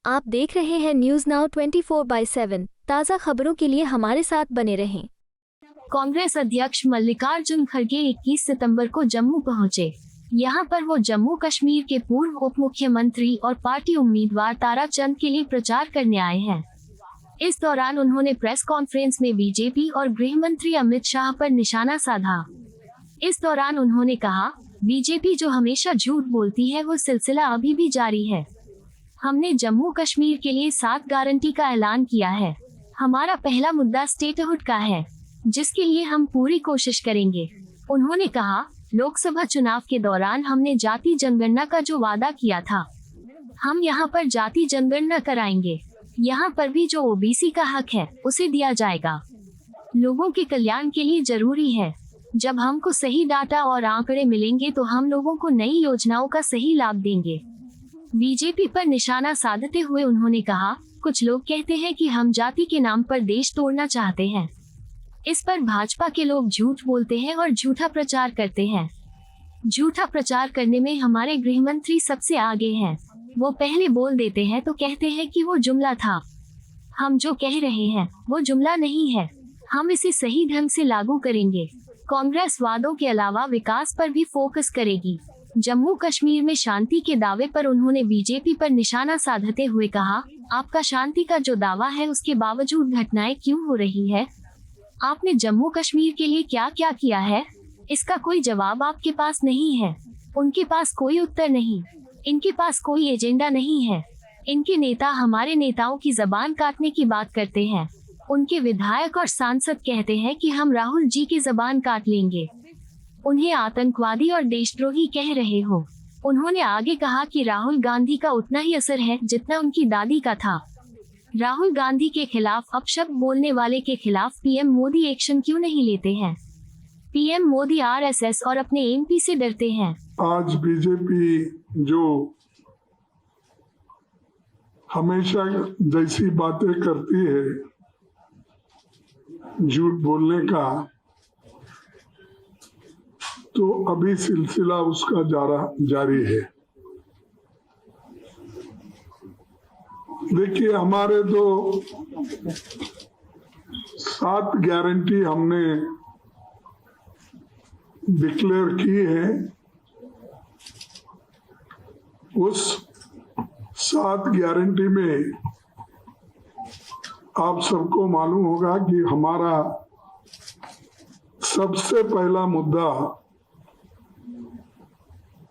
आप देख रहे हैं न्यूज नाउ 24/7। ताज़ा खबरों के लिए हमारे साथ बने रहें। कांग्रेस अध्यक्ष मल्लिकार्जुन खड़गे 21 सितंबर को जम्मू पहुंचे। यहां पर वो जम्मू कश्मीर के पूर्व उप मुख्यमंत्री और पार्टी उम्मीदवार ताराचंद के लिए प्रचार करने आए हैं। इस दौरान उन्होंने प्रेस कॉन्फ्रेंस में बीजेपी और गृह मंत्री अमित शाह पर निशाना साधा। इस दौरान उन्होंने कहा, बीजेपी जो हमेशा झूठ बोलती है वो सिलसिला अभी भी जारी है। हमने जम्मू कश्मीर के लिए 7 गारंटी का ऐलान किया है। हमारा पहला मुद्दा स्टेटहुड का है, जिसके लिए हम पूरी कोशिश करेंगे। उन्होंने कहा, लोकसभा चुनाव के दौरान हमने जाति जनगणना का जो वादा किया था, हम यहाँ पर जाति जनगणना कराएंगे। यहाँ पर भी जो ओबीसी का हक है उसे दिया जाएगा। लोगों के कल्याण के लिए जरूरी है। जब हमको सही डाटा और आंकड़े मिलेंगे तो हम लोगों को नई योजनाओं का सही लाभ देंगे। बीजेपी पर निशाना साधते हुए उन्होंने कहा, कुछ लोग कहते हैं कि हम जाति के नाम पर देश तोड़ना चाहते हैं। इस पर भाजपा के लोग झूठ बोलते हैं और झूठा प्रचार करते हैं। झूठा प्रचार करने में हमारे गृह मंत्री सबसे आगे हैं। वो पहले बोल देते हैं तो कहते हैं कि वो जुमला था। हम जो कह रहे हैं वो जुमला नहीं है। हम इसे सही ढंग से लागू करेंगे। कांग्रेस वादों के अलावा विकास पर भी फोकस करेगी। जम्मू कश्मीर में शांति के दावे पर उन्होंने बीजेपी पर निशाना साधते हुए कहा, आपका शांति का जो दावा है उसके बावजूद घटनाएं क्यों हो रही है? आपने जम्मू कश्मीर के लिए क्या क्या किया है? इसका कोई जवाब आपके पास नहीं है। उनके पास कोई उत्तर नहीं। इनके पास कोई एजेंडा नहीं है। इनके नेता हमारे नेताओं की जबान काटने की बात करते हैं। उनके विधायक और सांसद कहते हैं कि हम राहुल जी की जबान काट लेंगे। उन्हें आतंकवादी और देशद्रोही कह रहे हो। उन्होंने आगे कहा कि राहुल गांधी का उतना ही असर है जितना उनकी दादी का था। राहुल गांधी के खिलाफ अपशब्द बोलने वाले के खिलाफ पीएम मोदी एक्शन क्यों नहीं लेते हैं? पीएम मोदी आरएसएस और अपने एमपी से डरते हैं। आज बीजेपी जो हमेशा जैसी बातें करती है, झूठ बोलने का, तो अभी सिलसिला उसका जारी है। देखिए, हमारे तो 7 गारंटी हमने डिक्लेयर की है। उस 7 गारंटी में आप सबको मालूम होगा कि हमारा सबसे पहला मुद्दा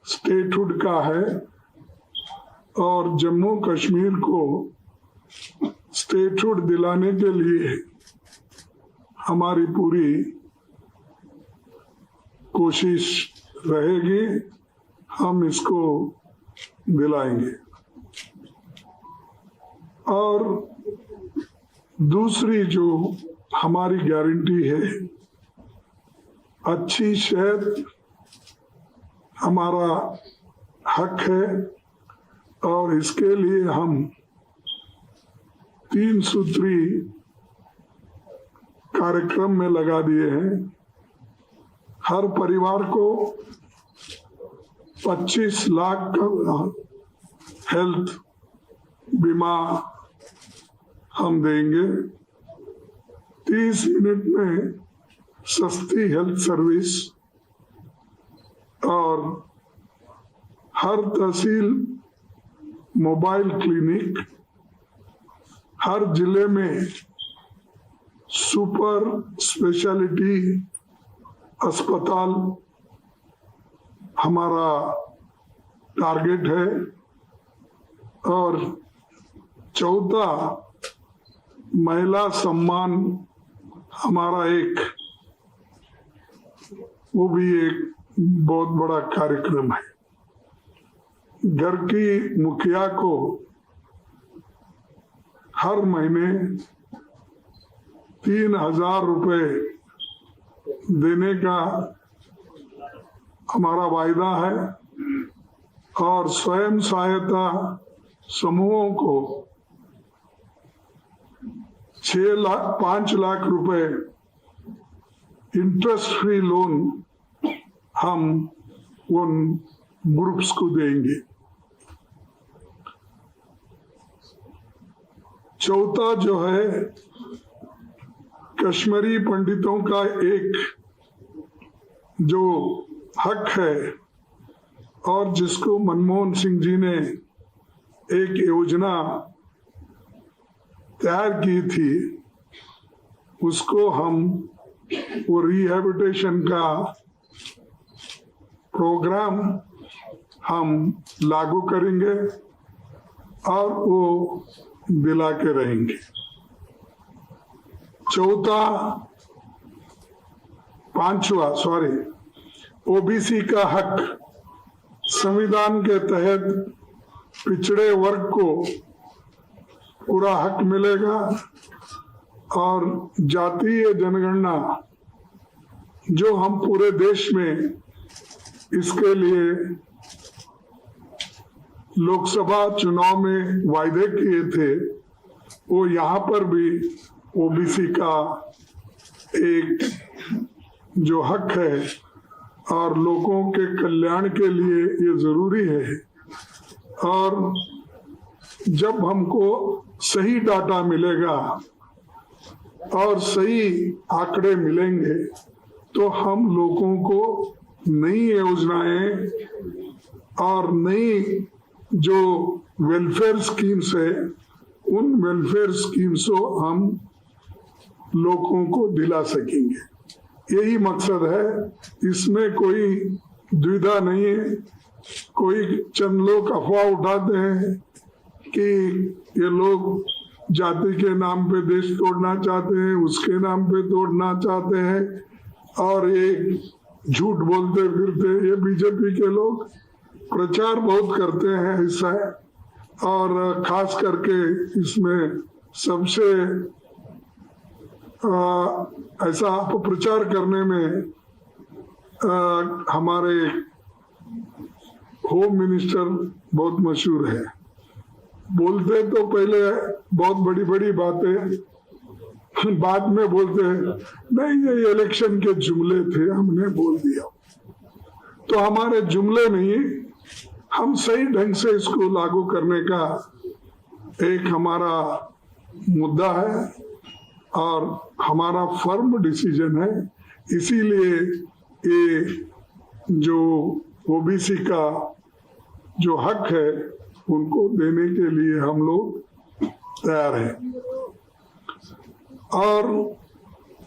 स्टेटहुड का है और जम्मू कश्मीर को स्टेटहुड दिलाने के लिए हमारी पूरी कोशिश रहेगी। हम इसको दिलाएंगे। और दूसरी जो हमारी गारंटी है, अच्छी सेहत हमारा हक है और इसके लिए हम 3 सूत्री कार्यक्रम में लगा दिए हैं। हर परिवार को 25 लाख का हेल्थ बीमा हम देंगे। 30 मिनट में सस्ती हेल्थ सर्विस और हर तहसील मोबाइल क्लिनिक, हर जिले में सुपर स्पेशलिटी अस्पताल हमारा टारगेट है। और चौथा, महिला सम्मान हमारा वो भी एक बहुत बड़ा कार्यक्रम है। घर की मुखिया को हर महीने 3,000 रुपए देने का हमारा वायदा है और स्वयं सहायता समूहों को 5 लाख रुपए इंटरेस्ट फ्री लोन हम उन ग्रुप्स को देंगे। चौथा जो है, कश्मीरी पंडितों का एक जो हक है और जिसको मनमोहन सिंह जी ने एक योजना तैयार की थी, उसको हम वो रिहैबिलिटेशन का प्रोग्राम हम लागू करेंगे और वो दिला के रहेंगे। पांचवा ओबीसी का हक, संविधान के तहत पिछड़े वर्ग को पूरा हक मिलेगा और जातीय जनगणना जो हम पूरे देश में इसके लिए लोकसभा चुनाव में वायदे किए थे, वो यहाँ पर भी ओबीसी का एक जो हक है और लोगों के कल्याण के लिए ये जरूरी है। और जब हमको सही डाटा मिलेगा और सही आंकड़े मिलेंगे तो हम लोगों को नई योजनाएं और नई जो वेलफेयर स्कीम्स है, उन वेलफेयर स्कीम्स को हम लोगों को दिला सकेंगे। यही मकसद है, इसमें कोई द्विधा नहीं है। कोई चंद लोग अफवाह उठाते हैं कि ये लोग जाति के नाम पे देश तोड़ना चाहते हैं, उसके नाम पे तोड़ना चाहते हैं और ये झूठ बोलते फिरते। ये बीजेपी के लोग प्रचार बहुत करते हैं ऐसा है, और खास करके इसमें सबसे ऐसा अपप्रचार करने में हमारे होम मिनिस्टर बहुत मशहूर है। बोलते तो पहले बहुत बड़ी बड़ी बातें, बाद में बोलते हैं नहीं ये इलेक्शन के जुमले थे, हमने बोल दिया। तो हमारे जुमले नहीं, हम सही ढंग से इसको लागू करने का एक हमारा मुद्दा है और हमारा फर्म डिसीजन है। इसीलिए ये जो ओबीसी का जो हक है उनको देने के लिए हम लोग तैयार हैं। और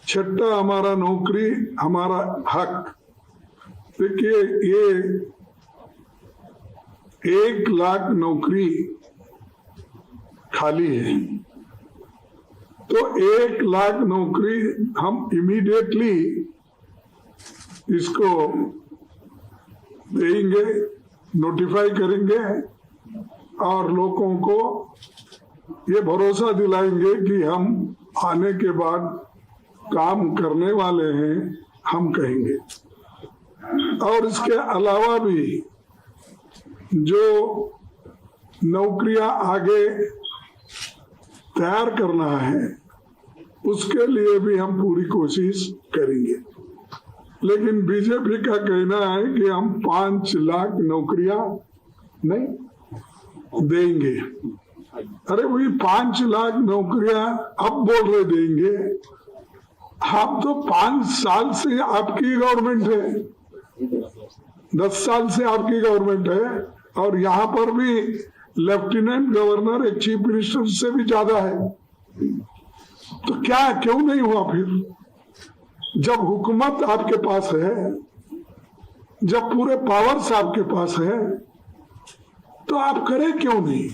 छठा हमारा नौकरी, हमारा हक। देखिए ये 1 लाख नौकरी खाली है, तो 1 लाख नौकरी हम इमीडिएटली इसको देंगे, नोटिफाई करेंगे और लोगों को ये भरोसा दिलाएंगे कि हम आने के बाद काम करने वाले हैं, हम कहेंगे। और इसके अलावा भी जो नौकरियां आगे तैयार करना है उसके लिए भी हम पूरी कोशिश करेंगे। लेकिन बीजेपी का कहना है कि हम 5 लाख नौकरियां नहीं देंगे। अरे वही 5 लाख नौकरियां अब बोल रहे देंगे, आप तो 5 साल से आपकी गवर्नमेंट है, 10 साल से आपकी गवर्नमेंट है और यहाँ पर भी लेफ्टिनेंट गवर्नर एक चीफ मिनिस्टर से भी ज्यादा है। तो क्या क्यों नहीं हुआ फिर? जब हुकूमत आपके पास है, जब पूरे पावर्स आपके पास है, तो आप करें क्यों नहीं?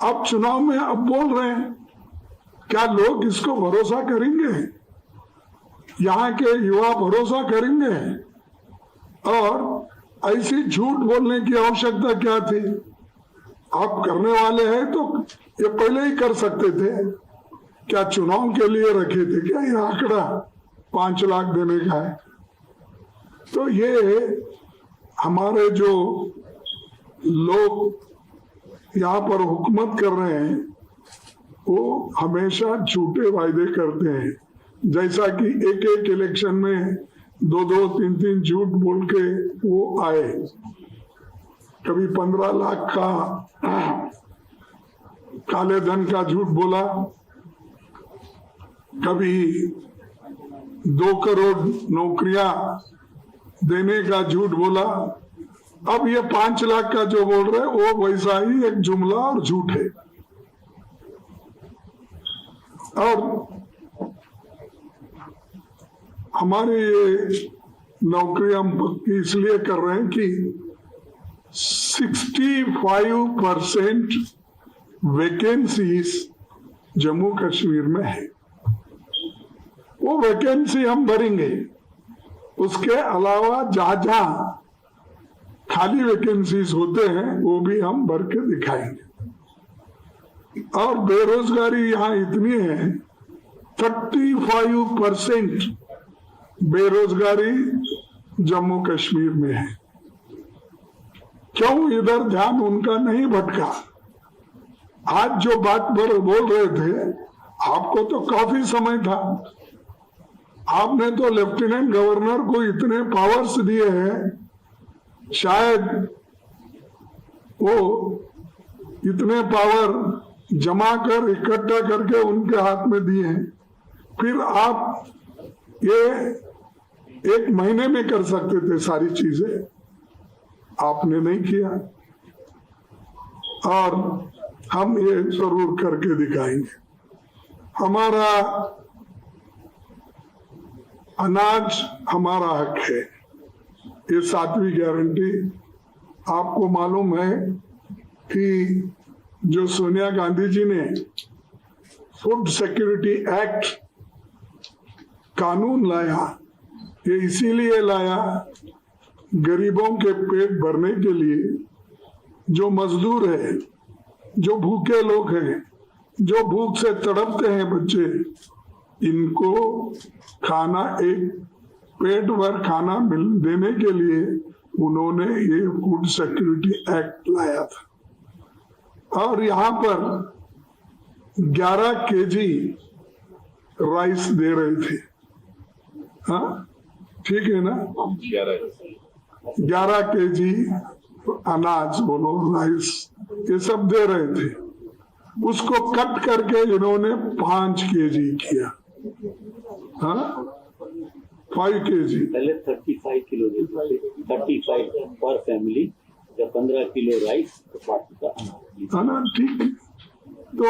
आप चुनाव में अब बोल रहे हैं, क्या लोग इसको भरोसा करेंगे? यहाँ के युवा भरोसा करेंगे? और ऐसी झूठ बोलने की आवश्यकता क्या थी? आप करने वाले हैं तो ये पहले ही कर सकते थे। क्या चुनाव के लिए रखे थे क्या ये आंकड़ा 5 लाख देने का है? तो ये हमारे जो लोग यहाँ पर हुकूमत कर रहे हैं वो हमेशा झूठे वायदे करते हैं। जैसा कि एक इलेक्शन में 2-2, 3-3 झूठ बोल के वो आए। कभी 15 लाख का काले धन का झूठ बोला, कभी 2 करोड़ नौकरियां देने का झूठ बोला। अब ये 5 लाख का जो बोल रहे वो वैसा ही एक जुमला और झूठ है। और हमारे ये नौकरी हम पक्की इसलिए कर रहे हैं कि 65% वैकेंसीज जम्मू कश्मीर में है, वो वैकेंसी हम भरेंगे। उसके अलावा जहां जहां खाली वैकेंसीज होते हैं वो भी हम भर के दिखाएंगे। और बेरोजगारी यहाँ इतनी है, 35% बेरोजगारी जम्मू कश्मीर में है। क्यों इधर ध्यान उनका नहीं भटका? आज जो बात बोल रहे थे, आपको तो काफी समय था, आपने तो लेफ्टिनेंट गवर्नर को इतने पावर्स दिए हैं, शायद वो इतने पावर जमा कर इकट्ठा करके उनके हाथ में दिए हैं। फिर आप ये 1 महीने में कर सकते थे सारी चीजें, आपने नहीं किया। और हम ये जरूर करके दिखाएंगे। हमारा अनाज हमारा हक है, ये 7वीं गारंटी। आपको मालूम है कि जो सोनिया गांधी जी ने फूड सिक्योरिटी एक्ट कानून लाया, ये इसीलिए लाया गरीबों के पेट भरने के लिए। जो मजदूर है, जो भूखे लोग हैं, जो भूख से तड़पते हैं बच्चे, इनको खाना, एक पेट भर खाना देने के लिए उन्होंने ये फूड सिक्योरिटी एक्ट लाया था। और यहाँ पर 11 केजी राइस दे रहे थे। हाँ, ठीक है ना? 11 केजी अनाज बोलो, राइस, ये सब दे रहे थे। उसको कट करके इन्होंने 5 केजी किया। हाँ, 5 केजी। पहले 35 किलो देते थे, 35 पर फैमिली, जब 15 किलो राइस तो पार्टी का अनाज। है ना? ठीक। तो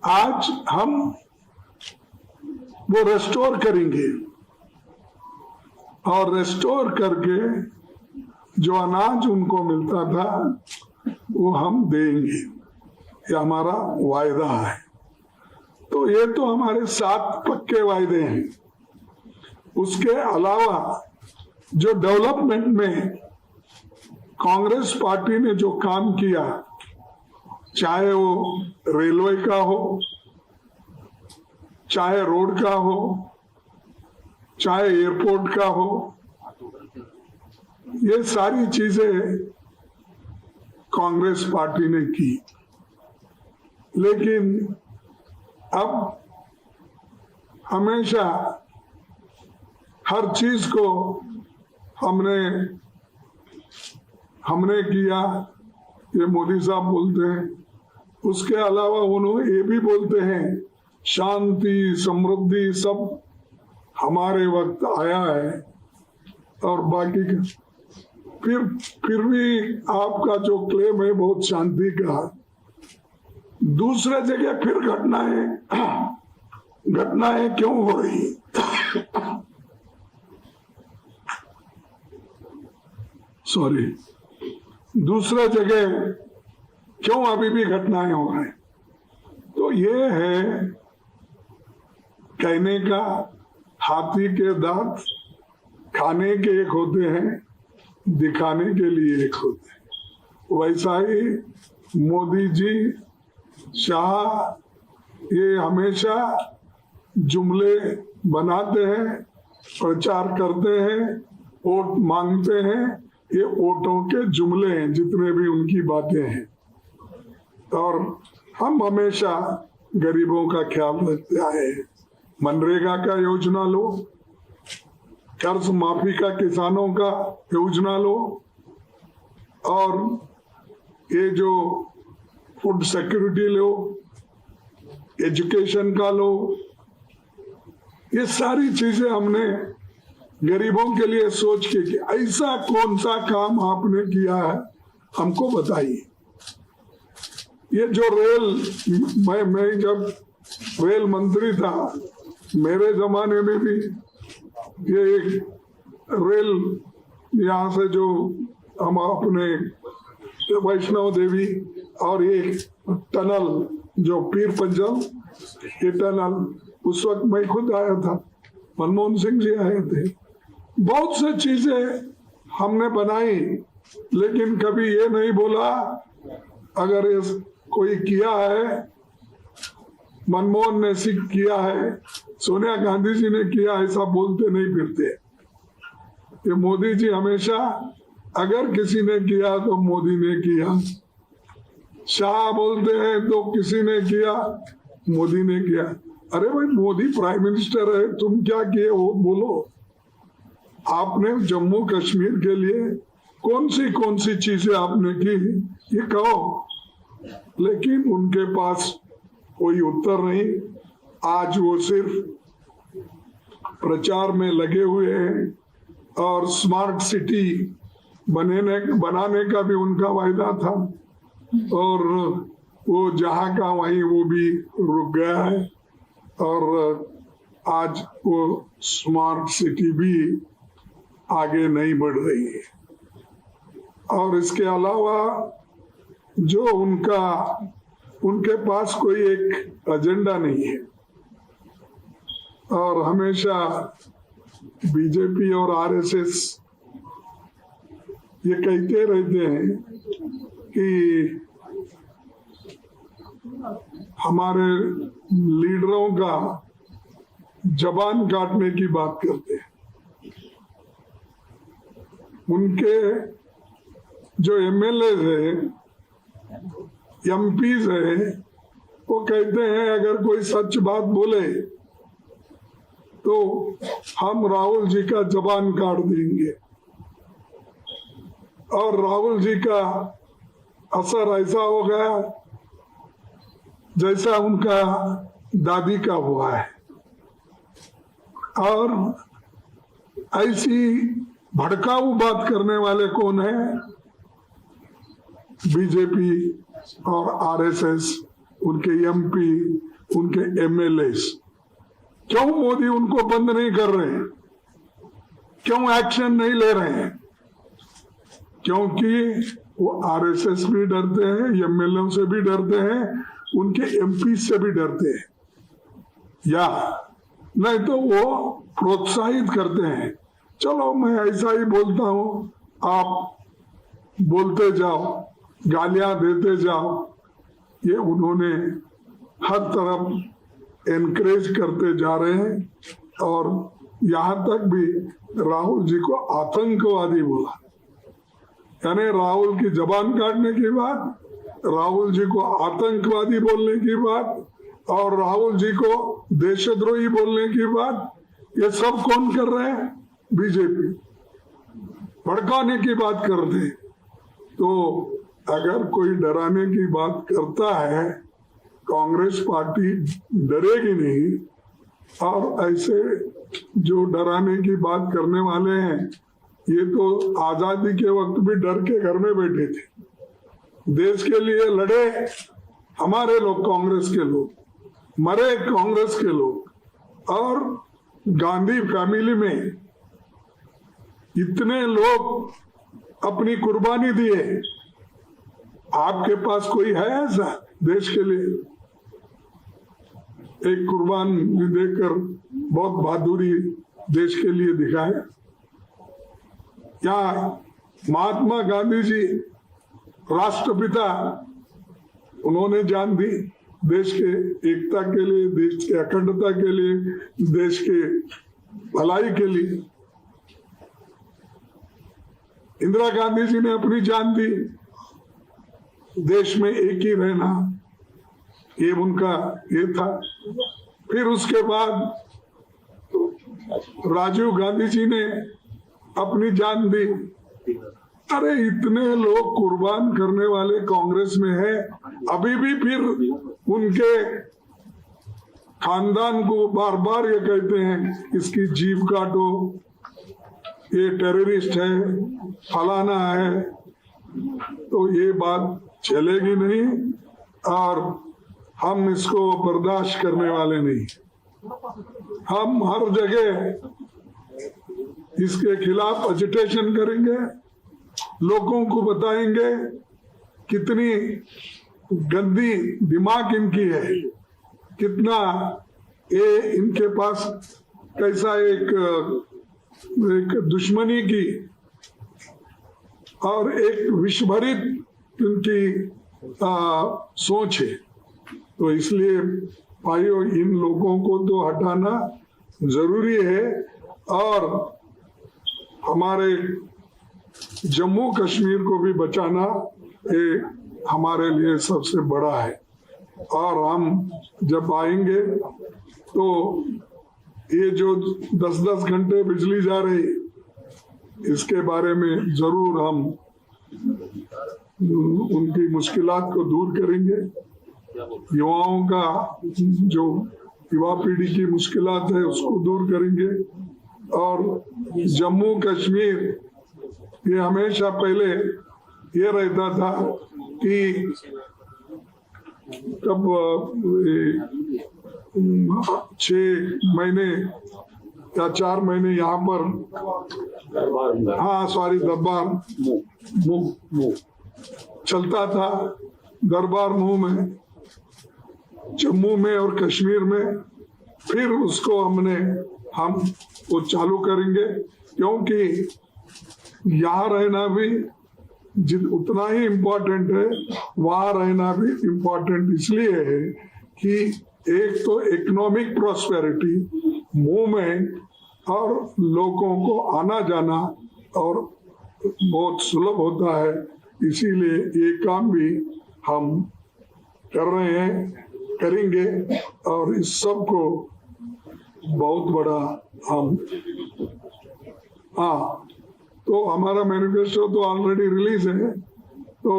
आज हम वो रेस्टोर करेंगे और रेस्टोर करके जो अनाज उनको मिलता था वो हम देंगे, ये हमारा वायदा है। तो ये तो हमारे 7 पक्के वायदे हैं। उसके अलावा जो डेवलपमेंट में कांग्रेस पार्टी ने जो काम किया, चाहे वो रेलवे का हो, चाहे रोड का हो, चाहे एयरपोर्ट का हो, ये सारी चीजें कांग्रेस पार्टी ने की। लेकिन अब हमेशा हर चीज को हमने किया, ये मोदी साहब बोलते हैं। उसके अलावा उन्होंने ये भी बोलते हैं शांति समृद्धि सब हमारे वक्त आया है। और बाकी फिर भी आपका जो क्लेम है बहुत शांति का, दूसरे जगह फिर घटनाएं क्यों हो रही? सॉरी, दूसरे जगह क्यों अभी भी घटनाएं हो रही? तो ये है कहने का, हाथी के दांत खाने के एक होते हैं, दिखाने के लिए एक होते हैं। वैसा ही मोदी जी, शाह, ये हमेशा जुमले बनाते हैं, प्रचार करते हैं, वोट मांगते हैं। ये वोटों के जुमले हैं जितने भी उनकी बातें हैं। और हम हमेशा गरीबों का ख्याल रखते आए हैं। मनरेगा का योजना लो, कर्ज माफी का किसानों का योजना लो, और ये जो फूड सिक्योरिटी लो, एजुकेशन का लो, ये सारी चीजें हमने गरीबों के लिए सोच के कि ऐसा कौन सा काम आपने किया है हमको बताइए। ये जो रेल, मैं जब रेल मंत्री था, मेरे जमाने में भी ये एक रेल यहाँ से जो हम अपने वैष्णव देवी और एक टनल जो पीर पंजल, ये टनल उस वक्त मैं खुद आया था, मनमोहन सिंह जी आए थे। बहुत से चीजें हमने बनाई, लेकिन कभी ये नहीं बोला अगर ये कोई किया है, मनमोहन ने किया है, सोनिया गांधी जी ने किया, ऐसा बोलते नहीं फिरते। ये मोदी जी हमेशा अगर किसी ने किया तो मोदी ने किया, शाह बोलते हैं तो किसी ने किया, मोदी ने किया। अरे भाई, मोदी प्राइम मिनिस्टर है, तुम क्या किए वो बोलो। आपने जम्मू कश्मीर के लिए कौन सी चीजें आपने की ये कहो, लेकिन उनके पास कोई उत्तर नहीं। आज वो सिर्फ प्रचार में लगे हुए हैं और स्मार्ट सिटी बनाने का भी उनका वायदा था, और वो जहां का वहीं वो भी रुक गया है, और आज वो स्मार्ट सिटी भी आगे नहीं बढ़ रही है। और इसके अलावा जो उनके पास कोई एक एजेंडा नहीं है, और हमेशा बीजेपी और आरएसएस ये कहते रहते हैं कि हमारे लीडरों का जबान काटने की बात करते हैं। उनके जो एमएलए है, एमपीज है, वो कहते हैं अगर कोई सच बात बोले तो हम राहुल जी का जबान काट देंगे, और राहुल जी का असर ऐसा हो गया जैसा उनका दादी का हुआ है। और ऐसी भड़काऊ बात करने वाले कौन है? बीजेपी और आरएसएस, उनके एमपी, उनके एमएलए। क्यों मोदी उनको बंद नहीं कर रहे? क्यों एक्शन नहीं ले रहे हैं? क्योंकि वो आरएसएस भी डरते हैं, एमएलए से भी डरते हैं, उनके एमपी से भी डरते हैं, या नहीं तो वो प्रोत्साहित करते हैं, चलो मैं ऐसा ही बोलता हूं, आप बोलते जाओ, गालियां देते जाओ। ये उन्होंने हर तरफ एनकरेज करते जा रहे हैं, और यहाँ तक भी राहुल जी को आतंकवादी बोला। यानी राहुल की जबान काटने की बात, राहुल जी को आतंकवादी बोलने की बात, और राहुल जी को देशद्रोही बोलने की बात, ये सब कौन कर रहे हैं? बीजेपी। भड़काने की बात करते हैं। तो अगर कोई डराने की बात करता है, कांग्रेस पार्टी डरेगी नहीं। और ऐसे जो डराने की बात करने वाले हैं, ये तो आजादी के वक्त भी डर के घर में बैठे थे। देश के लिए लड़े हमारे लोग, कांग्रेस के लोग, मरे कांग्रेस के लोग, और गांधी फैमिली में इतने लोग अपनी कुर्बानी दिए। आपके पास कोई है ऐसा देश के लिए? एक कुर्बान देकर बहुत बहादुरी देश के लिए दिखाए। या महात्मा गांधी जी राष्ट्रपिता, उन्होंने जान दी देश के एकता के लिए, देश के अखंडता के लिए, देश के भलाई के लिए। इंदिरा गांधी जी ने अपनी जान दी देश में एक ही रहना, ये उनका ये था। फिर उसके बाद राजीव गांधी जी ने अपनी जान दी अरे इतने लोग कुर्बान करने वाले कांग्रेस में है, अभी भी फिर उनके खानदान को बार बार ये कहते हैं इसकी जीभ काटो, ये टेररिस्ट है, फलाना है। तो ये बात चलेगी नहीं और हम इसको बर्दाश्त करने वाले नहीं। हम हर जगह इसके खिलाफ एजिटेशन करेंगे, लोगों को बताएंगे कितनी गंदी दिमाग इनकी है, कितना ये इनके पास कैसा एक दुश्मनी की और एक विषभरित इनकी सोच है। तो इसलिए भाइयों इन लोगों को तो हटाना जरूरी है और हमारे जम्मू कश्मीर को भी बचाना ये हमारे लिए सबसे बड़ा है। और हम जब आएंगे तो ये जो 10-10 घंटे बिजली जा रही इसके बारे में जरूर हम उनकी मुश्किलात को दूर करेंगे। युवाओं का जो युवा पीढ़ी की मुश्किलात है उसको दूर करेंगे। और जम्मू कश्मीर ये हमेशा पहले ये रहता था कि कब 6 महीने या 4 महीने यहाँ पर दरबार मुंह चलता था। दरबार मुंह में जम्मू में और कश्मीर में फिर उसको हम वो चालू करेंगे, क्योंकि यहाँ रहना भी उतना ही इम्पोर्टेंट है, वहाँ रहना भी इम्पोर्टेंट इसलिए है कि एक तो इकोनॉमिक प्रॉस्पेरिटी, मूवमेंट और लोगों को आना जाना और बहुत सुलभ होता है। इसीलिए ये काम भी हम कर रहे हैं, करेंगे और इस सब को बहुत बड़ा हम तो हमारा मैनिफेस्टो तो ऑलरेडी रिलीज है, तो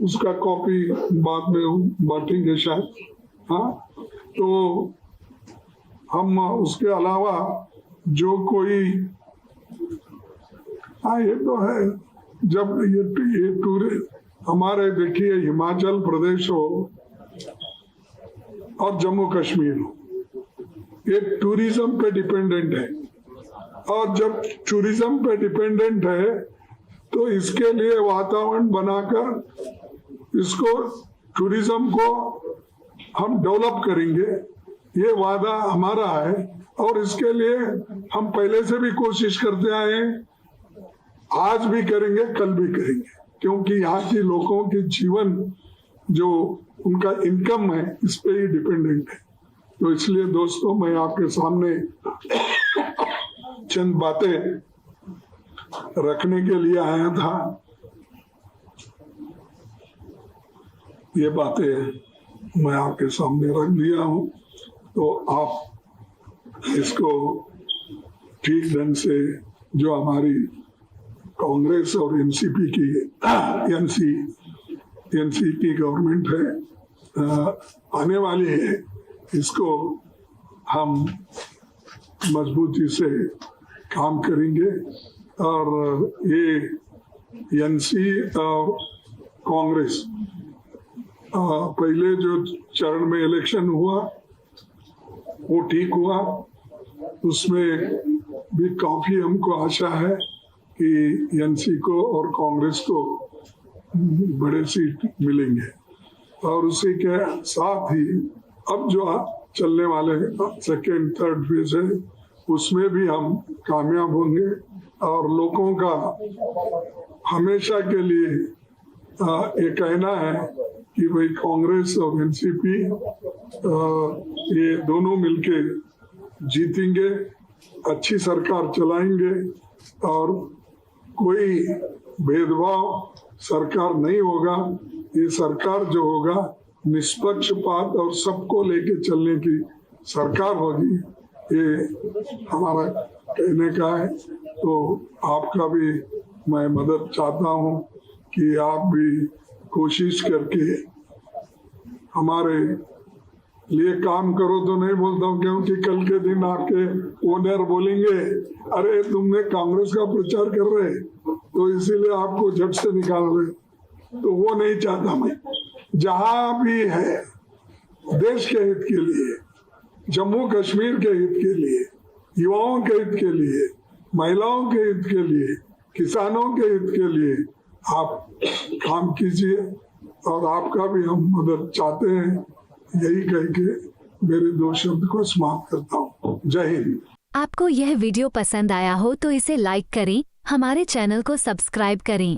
उसका कॉपी बाद में बांटेंगे शायद। तो हम उसके अलावा जो कोई ये तो है, जब ये टूर हमारे देखिए हिमाचल प्रदेश हो और जम्मू कश्मीर हो, ये टूरिज्म पे डिपेंडेंट है। और जब टूरिज्म पे डिपेंडेंट है तो इसके लिए वातावरण बनाकर इसको टूरिज्म को हम डेवलप करेंगे, ये वादा हमारा है। और इसके लिए हम पहले से भी कोशिश करते आए हैं, आज भी करेंगे, कल भी करेंगे, क्योंकि यहाँ के लोगों के जीवन जो उनका इनकम है इस पे ही डिपेंडेंट है। तो इसलिए दोस्तों मैं आपके सामने चंद बातें रखने के लिए आया था। ये बातें मैं आपके सामने रख दिया हूं, तो आप इसको ठीक ढंग से जो हमारी कांग्रेस और एनसीपी की एनसी की गवर्नमेंट है आने वाली है, इसको हम मजबूती से काम करेंगे। और ये एनसी और कांग्रेस पहले जो चरण में इलेक्शन हुआ वो ठीक हुआ, उसमें भी काफी हमको आशा है कि एनसी को और कांग्रेस को बड़े सीट मिलेंगे। और उसी के साथ ही अब जो चलने वाले सेकेंड थर्ड फेज है उसमें भी हम कामयाब होंगे और लोगों का हमेशा के लिए ये कहना है कि भाई कांग्रेस और एनसीपी ये दोनों मिलके जीतेंगे, अच्छी सरकार चलाएंगे और कोई भेदभाव सरकार नहीं होगा। ये सरकार जो होगा निष्पक्षपात और सबको लेके चलने की सरकार होगी, ये हमारा कहने का है। तो आपका भी मैं मदद चाहता हूँ कि आप भी कोशिश करके हमारे लिए काम करो। तो नहीं बोलता हूँ, क्योंकि कल के दिन आपके ओनर बोलेंगे अरे तुमने कांग्रेस का प्रचार कर रहे तो इसीलिए आपको झट से निकाल रहे, तो वो नहीं चाहता मैं। जहां भी है देश के हित के लिए, जम्मू कश्मीर के हित के लिए, युवाओं के हित के लिए, महिलाओं के हित के लिए, किसानों के हित के लिए आप काम कीजिए और आपका भी हम मदद चाहते हैं। यही कह के मेरे 2 शब्द को समाप्त करता हूँ। जय हिंद। आपको यह वीडियो पसंद आया हो तो इसे लाइक करें, हमारे चैनल को सब्सक्राइब करें।